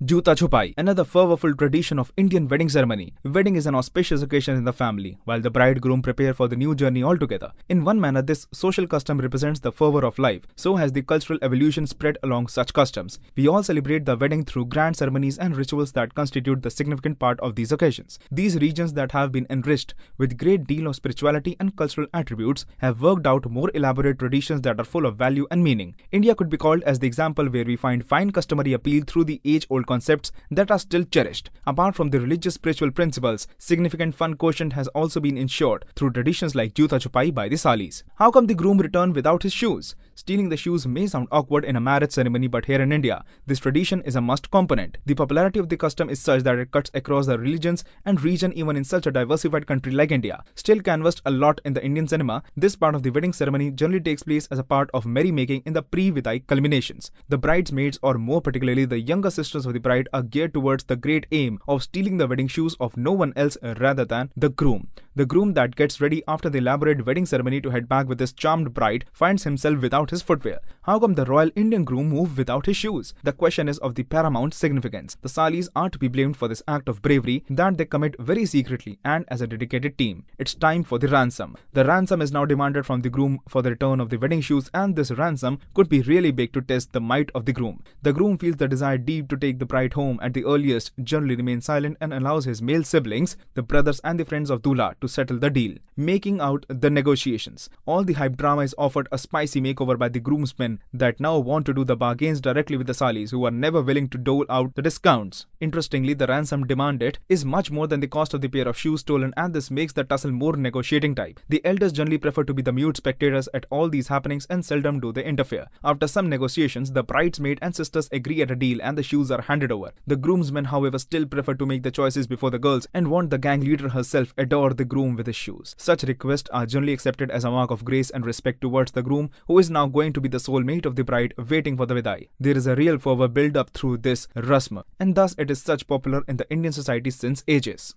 Joota Chupai, another fervourful tradition of Indian wedding ceremony. Wedding is an auspicious occasion in the family, while the bride-groom prepare for the new journey altogether. In one manner, this social custom represents the fervour of life. So has the cultural evolution spread along such customs. We all celebrate the wedding through grand ceremonies and rituals that constitute the significant part of these occasions. These regions that have been enriched with great deal of spirituality and cultural attributes have worked out more elaborate traditions that are full of value and meaning. India could be called as the example where we find fine customary appeal through the age-old concepts that are still cherished. Apart from the religious spiritual principles, significant fun quotient has also been ensured through traditions like Joota Chupai by the Salis. How come the groom returned without his shoes? Stealing the shoes may sound awkward in a marriage ceremony, but here in India, this tradition is a must component. The popularity of the custom is such that it cuts across the religions and region even in such a diversified country like India. Still canvassed a lot in the Indian cinema, this part of the wedding ceremony generally takes place as a part of merrymaking in the pre-vidai culminations. The bridesmaids, or more particularly the younger sisters of the bride, are geared towards the great aim of stealing the wedding shoes of no one else rather than the groom. The groom that gets ready after the elaborate wedding ceremony to head back with his charmed bride finds himself without his footwear. How come the royal Indian groom moved without his shoes? The question is of the paramount significance. The Salis are to be blamed for this act of bravery that they commit very secretly and as a dedicated team. It's time for the ransom. The ransom is now demanded from the groom for the return of the wedding shoes, and this ransom could be really big to test the might of the groom. The groom feels the desire deep to take the bride home at the earliest, generally remains silent and allows his male siblings, the brothers and the friends of Dula, to settle the deal, making out the negotiations. All the hype drama is offered a spicy makeover by the groomsmen that now want to do the bargains directly with the Salis, who are never willing to dole out the discounts. Interestingly, the ransom demanded is much more than the cost of the pair of shoes stolen, and this makes the tussle more negotiating type. The elders generally prefer to be the mute spectators at all these happenings and seldom do they interfere. After some negotiations, the bridesmaid and sisters agree at a deal and the shoes are handed over. The groomsmen, however, still prefer to make the choices before the girls and want the gang leader herself adore the groom with his shoes. Such requests are generally accepted as a mark of grace and respect towards the groom, who is now going to be the soulmate of the bride waiting for the vidai. There is a real fervor build up through this rasm, and thus it is such popular in the Indian society since ages.